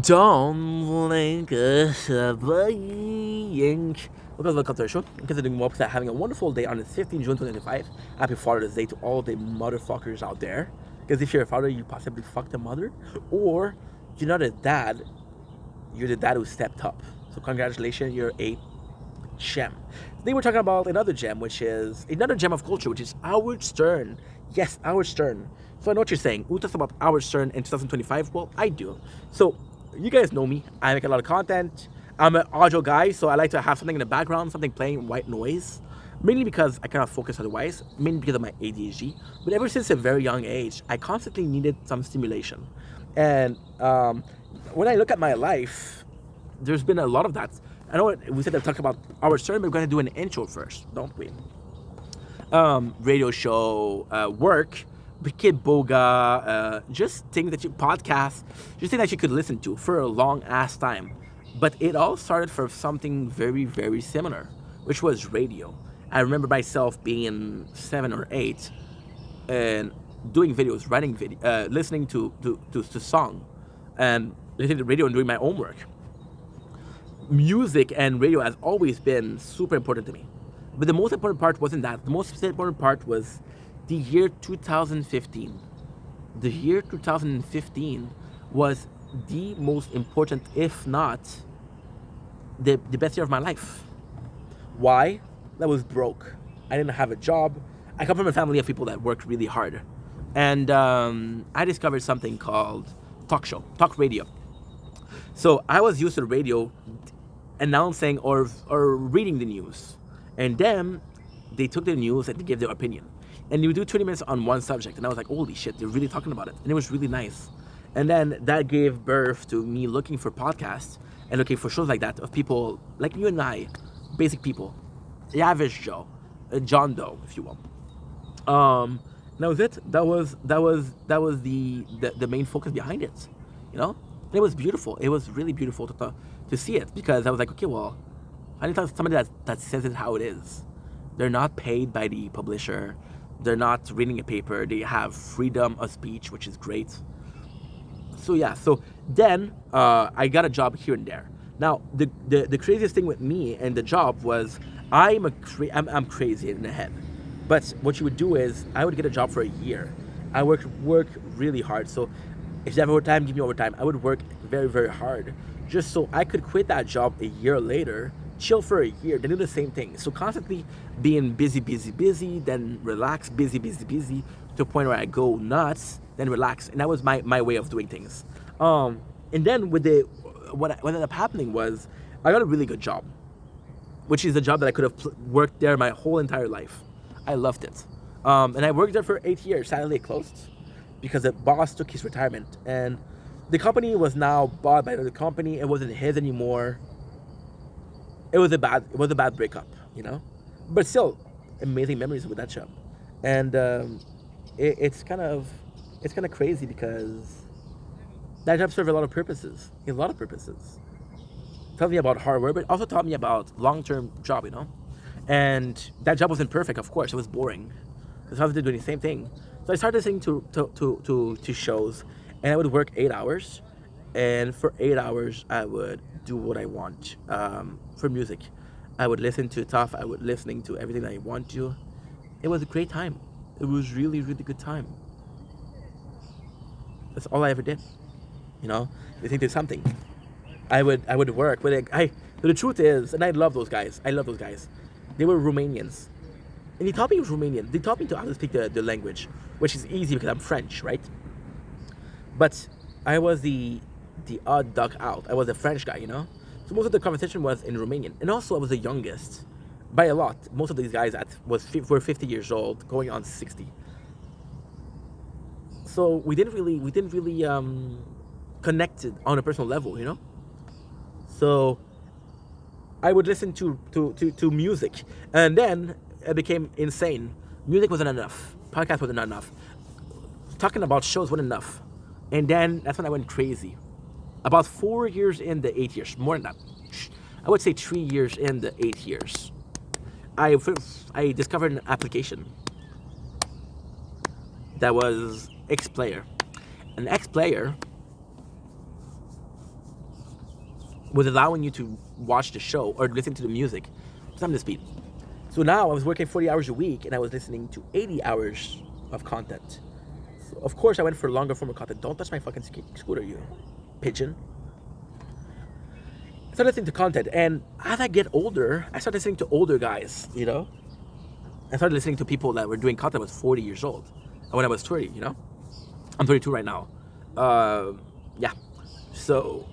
Don't blink a blank. Welcome to our show. In case you're doing well, because having a wonderful day on the 15th June 2025. Happy Father's Day to all the motherfuckers out there. Because if you're a father, you possibly fucked a mother. Or you're not a dad, you're the dad who stepped up. So congratulations, you're a gem. Today we're talking about another gem, which is another gem of culture, which is Howard Stern. Yes, Howard Stern. So I know what you're saying. Who talks about Howard Stern in 2025? Well, I do. So you guys know me. I make a lot of content. I'm an audio guy, so I like to have something in the background, something playing white noise. Mainly because I cannot focus otherwise, mainly because of my ADHD. But ever since a very young age, I constantly needed some stimulation. And when I look at my life, there's been a lot of that. I know we said that talk about our sermon, but we're going to do an intro first, don't we? Radio show, work, Kid Boga, just things that you podcast, just things that you could listen to for a long ass time. But it all started from something very, very similar, which was radio. I remember myself being 7 or 8 and doing videos, writing video, listening to song, and listening to radio and doing my homework. Music and radio has always been super important to me. But the most important part wasn't that. The most important part was the year 2015. The year 2015 was the most important, if not the best year of my life. Why? I was broke. I didn't have a job. I come from a family of people that worked really hard. And I discovered something called talk radio. So I was used to the radio announcing or reading the news. And then they took the news and they gave their opinion. And you do 20 minutes on one subject. And I was like, holy shit, they're really talking about it. And it was really nice. And then that gave birth to me looking for podcasts and looking for shows like that of people like you and I, basic people, the average Joe, John Doe, if you will. And that was it. That was the main focus behind it, you know. And it was beautiful. It was really beautiful to see it, because I was like, okay, well, I need somebody that says it how it is. They're not paid by the publisher. They're not reading a paper. They have freedom of speech, which is great. So yeah, so then I got a job here and there. Now the craziest thing with me and the job was I'm crazy in the head. But what you would do is I would get a job for a year. I work really hard. So if you have overtime, give me overtime. I would work very, very hard just so I could quit that job a year later, chill for a year, then do the same thing. So constantly being busy, busy, busy, then relax, busy, busy, busy, to a point where I go nuts, then relax. And that was my way of doing things. And then what ended up happening was I got a really good job, which is a job that I could have worked there my whole entire life. I loved it. And I worked there for 8 years. Sadly, it closed because the boss took his retirement. And the company was now bought by another company. It wasn't his anymore. It was a bad breakup, you know? But still, amazing memories with that job. And it's kind of crazy because that job served a lot of purposes. A lot of purposes. Taught me about hard work, but also taught me about long-term job, you know? And that job wasn't perfect, of course. It was boring. Because I was doing the same thing. So I started listening to shows, and I would work 8 hours. And for 8 hours, I would do what I want for music. I would listen to stuff. I would listening to everything that I want to. It was a great time. It was really, really good time. That's all I ever did. You know, listening to something. I would work, but but the truth is, and I love those guys. I love those guys. They were Romanians, and they taught me Romanian. They taught me to how to speak the language, which is easy because I'm French, right? But I was the odd duck out. I was a French guy, you know. So most of the conversation was in Romanian, and also I was the youngest by a lot. Most of these guys were 50 years old, going on 60. So we didn't really connect on a personal level, you know. So I would listen to music, and then it became insane. Music wasn't enough. Podcast wasn't enough. Talking about shows wasn't enough. And then that's when I went crazy. About 4 years in the 8 years, more than that. I would say 3 years in the 8 years. I discovered an application that was Xplayer. And Xplayer was allowing you to watch the show or listen to the music. Some of the speed. So now I was working 40 hours a week and I was listening to 80 hours of content. So of course, I went for longer form of content. Don't touch my fucking scooter, you pigeon. I started listening to content, and as I get older, I started listening to older guys, you know? I started listening to people that were doing content when I was 40 years old. And when I was 30, you know? I'm 32 right now. Yeah. So...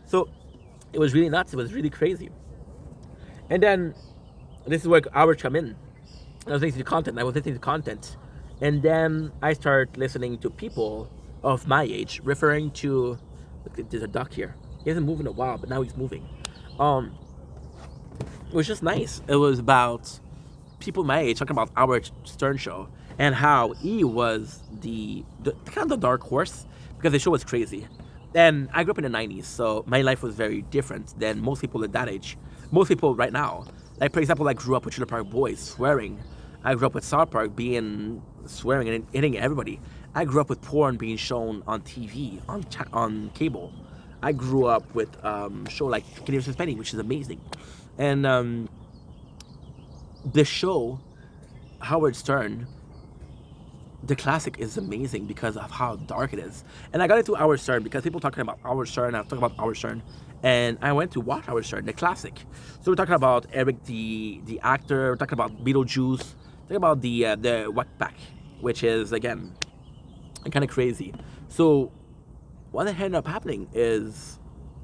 so, it was really nuts. It was really crazy. And then, this is where hours come in. I was listening to content. I was listening to content. And then I started listening to people of my age, referring to... Look, there's a duck here. He hasn't moved in a while, but now he's moving. It was just nice. It was about people my age talking about Howard Stern show and how he was the kind of the dark horse because the show was crazy. And I grew up in the 90s, so my life was very different than most people at that age. Most people right now. Like, for example, I grew up with Trailer Park Boys swearing. I grew up with South Park being swearing and hitting everybody. I grew up with porn being shown on TV, on cable. I grew up with show like Kenny vs. Penny, which is amazing. And the show, Howard Stern, the classic is amazing because of how dark it is. And I got into Howard Stern because people talking about Howard Stern, I was talking about Howard Stern, and I went to watch Howard Stern, the classic. So we're talking about Eric the actor, we're talking about Beetlejuice, talking about the Whack Pack, which is, again, kind of crazy. So what ended up happening is,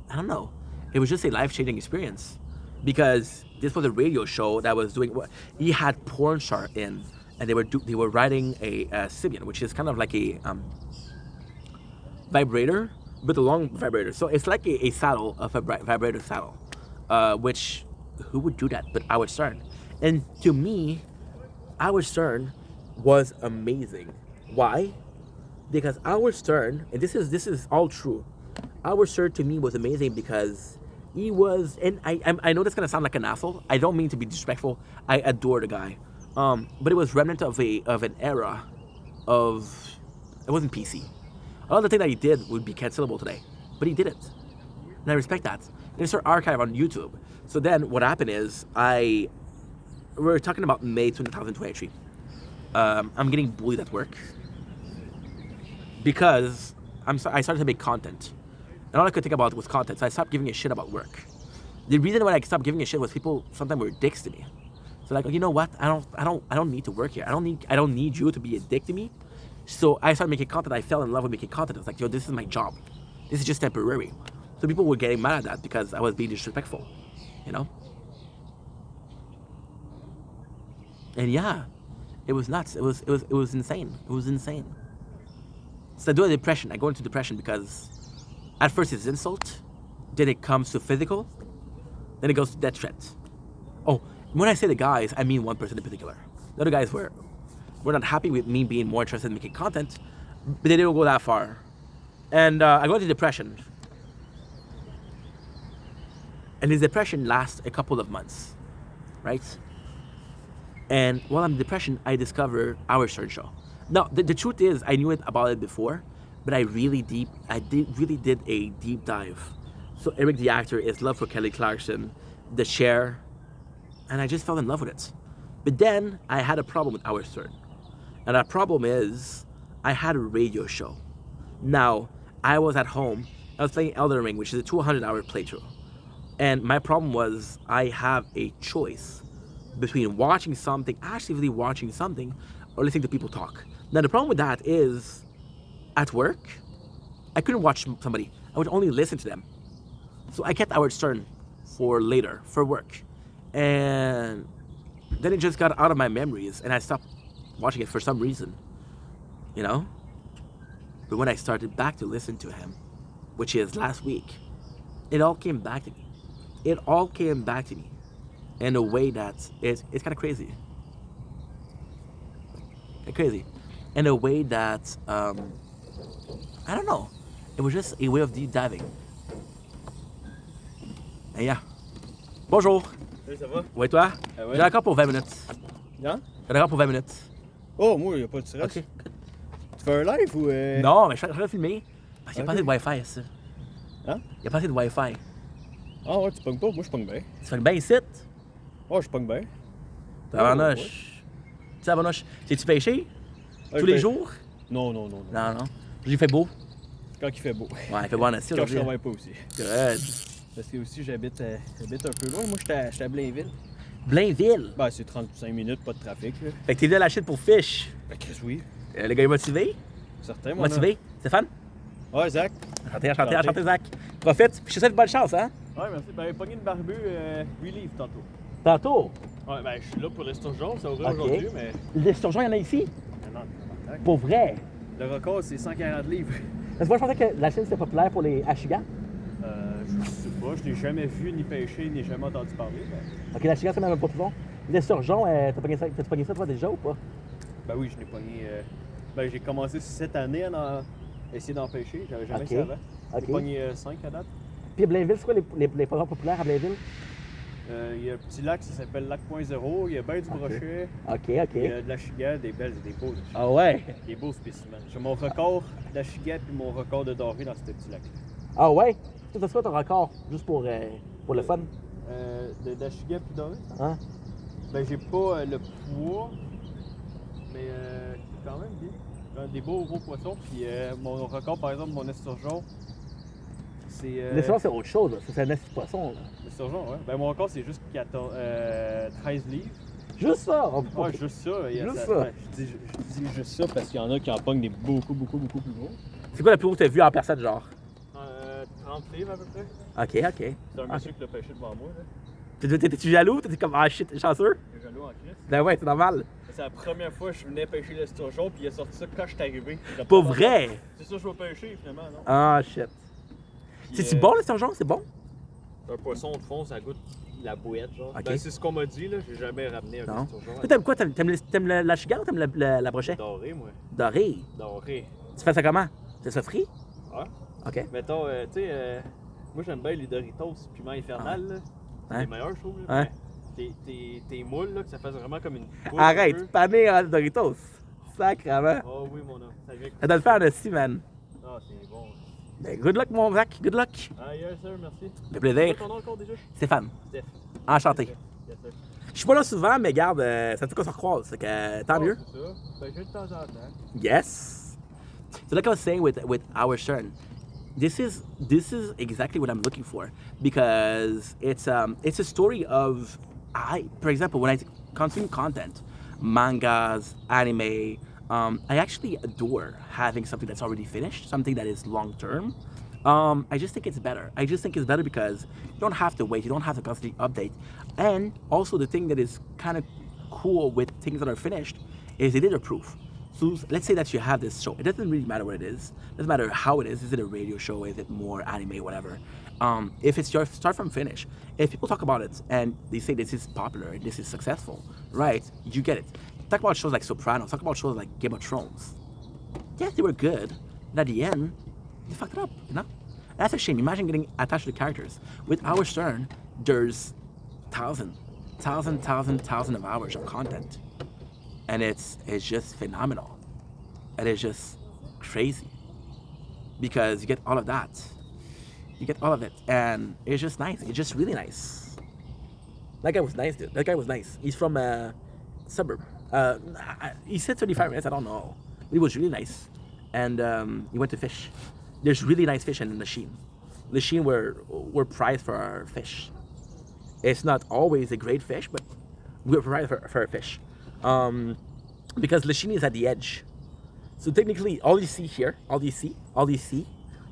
I don't know, it was just a life-changing experience because this was a radio show that was doing what he had porn star in. And they were riding a Sybian, which is kind of like a vibrator, but a long vibrator. So it's like a saddle of a vibrator saddle, which who would do that but Howard Stern? And to me, Howard Stern was amazing. Why? Because Howard Stern, and this is all true. Howard Stern to me was amazing because he was, and I know that's gonna sound like an asshole. I don't mean to be disrespectful. I adore the guy. But it was remnant of an era of, it wasn't PC. A lot of the things that he did would be cancelable today, but he did it, and I respect that. And it's our archive on YouTube. So then what happened is we're talking about May 2023. I'm getting bullied at work because I started to make content, and all I could think about was content. So I stopped giving a shit about work. The reason why I stopped giving a shit was people sometimes were dicks to me. So like, you know what? I don't need to work here. I don't need you to be a dick to me. So I started making content. I fell in love with making content. I was like, yo, this is my job. This is just temporary. So people were getting mad at that because I was being disrespectful, you know? And yeah, it was nuts. It was insane. It was insane. So I do a depression. I go into depression because at first it's insult, then it comes to physical, then it goes to death threat. Oh, when I say the guys, I mean one person in particular. The other guys were not happy with me being more interested in making content, but they didn't go that far. And I go into depression. And this depression lasts a couple of months, right? And while I'm in depression, I discover Howard Stern show. Now, the truth is, I knew about it before, but I really did a deep dive. So Eric the actor is love for Kelly Clarkson, The Cher, and I just fell in love with it. But then I had a problem with Howard Stern. And that problem is I had a radio show. Now, I was at home, I was playing Elden Ring, which is a 200-hour playthrough. And my problem was I have a choice between watching something, actively watching something, or listening to people talk. Now, the problem with that is at work, I couldn't watch somebody. I would only listen to them. So I kept Howard Stern for later, for work. And then it just got out of my memories and I stopped watching it for some reason, you know? But when I started back to listen to him, which is last week, it all came back to me. It all came back to me in a way that it's kind of crazy. Crazy. In a way that, I don't know. It was just a way of deep diving. And yeah. Bonjour. Salut, ça va? Ouais, toi? Ouais. J'ai encore pour 20 minutes. Hein? J'ai encore pour 20 minutes. Oh, moi, il n'y a pas de stress. Ok. Tu fais un live ou. Non, mais je suis en train de filmer. Parce qu'il n'y a pas assez de Wi-Fi, ça. Hein? Il n'y a pas assez de Wi-Fi. Ah ouais, tu pognes pas? Moi, je pogne bien. Tu fais bien ici? Ouais, je pogne bien. Tabarnoche. Tu sais, tabarnoche, t'es-tu pêché? Ouais, Tous les jours? Non. Non. J'ai fait beau. Quand il fait beau. Ouais, il fait beau en assis Quand je aujourd'hui. travaille pas aussi. Good. Parce que aussi, j'habite un peu loin. Moi, j'étais à Blainville. Blainville. Ben, c'est 35 minutes, pas de trafic, là. Fait que t'es venu à la shit pour fish. Ben, Chris, oui. Le gars est motivé? Certain, moi. Motivé? Stéphane? Ouais, Zach. Enchanté, Zach. Profite. Puis je te souhaite bonne chance, hein? Ouais, merci. Ben, pogné une barbu relief tantôt. Tantôt. Ouais, ben, je suis là pour l'esturgeon. Ça ouvre Ok. aujourd'hui, mais. L'esturgeon, il y en a ici? Non, non, Pour vrai. le record, c'est 140 livres. Parce que moi, je pensais que la Chine, c'était populaire pour les Ashigas. Je sais pas, je l'ai jamais vu, ni pêché, ni jamais entendu parler. Mais... Ok, l'Ashigas, c'est même pas tout long. L'esturgeon, t'as pogné ça toi déjà ou pas? Ben oui, je l'ai pogné. Ben, j'ai commencé cette année à essayer d'en pêcher. J'avais jamais Ok. essayé avant. Ok. J'ai pogné 5 à date. Puis Blainville, c'est quoi les poissons populaires à Blainville? Il y a un petit lac, ça s'appelle Lac Point Zéro. Il y a bien du brochet. Ok. Il y a de la chiga, des belles et des beaux. Ah ouais? Des beaux spécimens. J'ai mon record de la chiga et mon record de doré dans ce petit lac. Ah ouais? Toi, t'as quoi ton record? Juste pour le fun? De la chiga puis doré? Hein? Ben, j'ai pas le poids, mais c'est quand même bien. Des beaux gros poissons. Puis mon record, par exemple, mon esturgeon, c'est. L'esturgeon, c'est autre chose, là. C'est un esti de poisson, là. L'esturgeon, ouais. Ben, mon record, c'est juste 13 livres. Juste ça! Ouais, juste ça. Juste ça. Ouais, je dis juste ça parce qu'il y en a qui en pognent des beaucoup plus gros. C'est quoi le plus gros que t'as vu en personne, genre? 30 livres à peu près. Ok. C'est un monsieur qui l'a pêché devant moi, là. T'es-tu jaloux? T'es comme, ah shit, chanceux? Il est jaloux en crise. Ben ouais, c'est normal. C'est la première fois que je venais pêcher l'esturgeon, puis il a sorti ça quand je suis arrivé. Pas vrai? C'est ça que je vais pêcher, finalement, non? Ah shit. Puis, C'est-tu bon, l'esturgeon? C'est bon? Un poisson de fond, ça goûte la bouette, genre. Ok. Ben, c'est ce qu'on m'a dit, là. J'ai jamais ramené un Non. esturgeon. Toi, t'aimes quoi? T'aimes la chiga ou t'aimes la brochet? Doré, moi. Doré. Doré. Tu fais ça comment? C'est ça frit? Ouais. Ok. Mettons, tu sais, moi j'aime bien les Doritos piment infernal, là. C'est Ouais. les meilleurs, je trouve. Ouais. Là. Tes moules, là, que ça fasse vraiment comme une boule. Arrête, pané en Doritos. Sacrement. Oh oui, mon homme. Ça vient Ça doit le faire aussi, man. Ah, c'est bon. Ben, good luck, mon Zach. Good luck. Ah, yes, sir, merci. Ça fait plaisir. Ton nom encore déjà? Stéphane. Steph. Enchanté. Yes, sir. Je suis pas là souvent, mais garde, ça fait qu'on se recroise. Fait que tant mieux. C'est ça. Ben, j'ai de temps en temps. Yes. So like I was saying with our Stern, this is exactly what I'm looking for because it's a story of for example, when I consume content, mangas, anime, I actually adore having something that's already finished, something that is long term. I just think it's better. I just think it's better because you don't have to wait, you don't have to constantly update. And also the thing that is kind of cool with things that are finished is they did a proof. So let's say that you have this show. It doesn't really matter what it is. It doesn't matter how it is. Is it a radio show? Is it more anime? Whatever. If it's your start from finish, if people talk about it and they say this is popular and this is successful, right? You get it. Talk about shows like Sopranos. Talk about shows like Game of Thrones. Yes, they were good, but at the end, they fucked it up. You know, that's a shame. Imagine getting attached to the characters. With Our Stern, there's thousands of hours of content. And it's just phenomenal. And it's just crazy. Because you get all of that. You get all of it. And it's just nice. It's just really nice. That guy was nice, dude. That guy was nice. He's from a suburb. He said 25 minutes, I don't know. But he was really nice. And he went to fish. There's really nice fish in Lachine. Lachine, we're prized for our fish. It's not always a great fish, but we're prized for our fish. Because Lachine is at the edge. So technically, all you see here, all you see,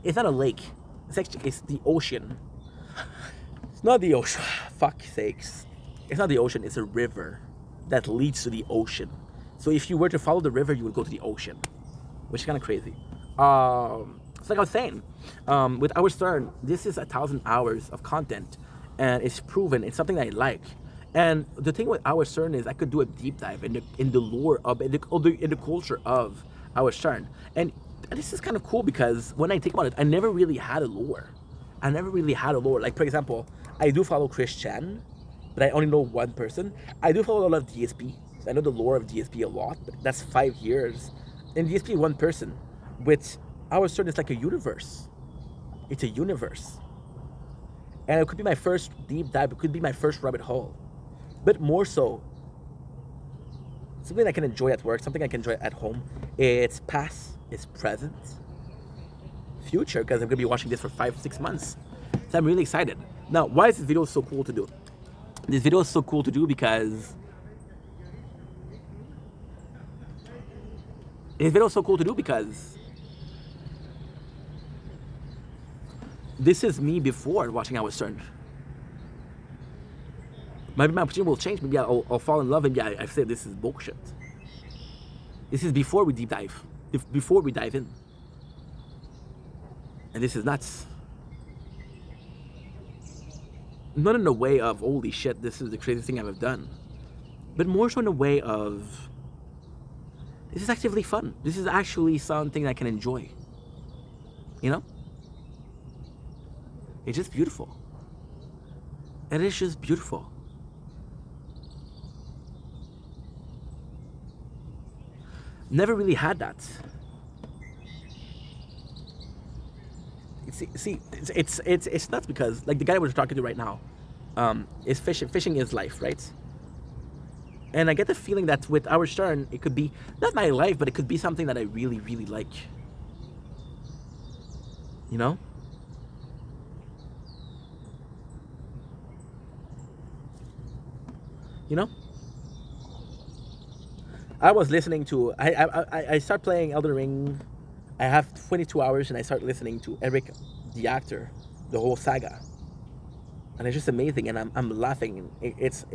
it's not a lake. It's the ocean. It's not the ocean. Fuck sakes. It's not the ocean, it's a river that leads to the ocean. So if you were to follow the river, you would go to the ocean, which is kind of crazy. So like I was saying, with Our Stern, this is 1,000 hours of content, and it's proven. It's something that I like. And the thing with Our Stern is I could do a deep dive in the lore of in the culture of Our Stern. And this is kind of cool because when I think about it, I never really had a lore. Like for example, I do follow Chris Chan, but I only know one person. I do follow a lot of DSP. I know the lore of DSP a lot, but that's 5 years. And DSP one person with Howard Stern is like a universe. It's a universe. And it could be my first deep dive, it could be my first rabbit hole. But more so, something I can enjoy at work, something I can enjoy at home. It's past, it's present, future, because I'm gonna be watching this for 5-6 months. So I'm really excited. Now, why is this video so cool to do? This video is so cool to do because this is me before watching Howard Stern. Maybe my opinion will change. Maybe I'll fall in love. Maybe I say this is bullshit. This is before we deep dive. Before we dive in. And this is nuts. Not in a way of, holy shit, this is the craziest thing I've ever done. But more so in a way of, this is actively fun. This is actually something I can enjoy. You know? It's just beautiful. And it's just beautiful. Never really had that. See, it's nuts because like the guy we're talking to right now, is fishing. Fishing is life, right? And I get the feeling that with Howard Stern, it could be not my life, but it could be something that I really, really like. You know? You know? I was listening to I start playing Elden Ring. I have 22 hours and I start listening to Eric the actor, the whole saga, and it's just amazing. And I'm laughing. It's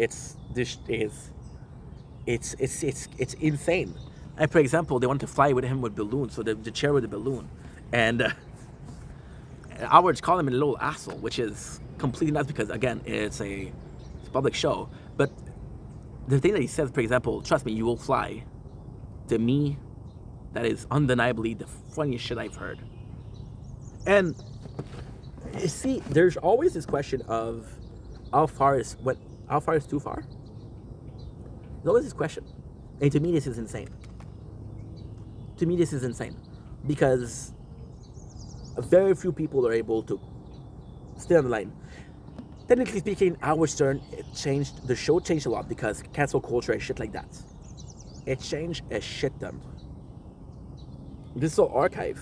insane. And for example, they wanted to fly with him with balloons, so the chair with the balloon, and Howard's calling him a little asshole, which is completely nuts because again, it's a public show, but. The thing that he says, for example, trust me, you will fly. To me, that is undeniably the funniest shit I've heard. And you see, there's always this question of how far is too far? There's always this question. And to me, this is insane. To me, this is insane. Because very few people are able to stay on the line. Technically speaking, Howard Stern, the show changed a lot because cancel culture and shit like that. It changed a shit ton. This is all archive.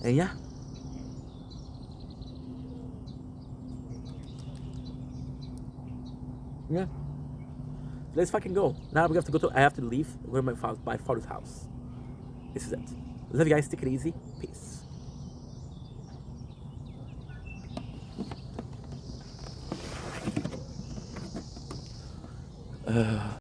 And yeah. Yeah. Let's fucking go. Now we have to go I have to leave. Go to my father's house. This is it. Love you guys, take it easy. Peace.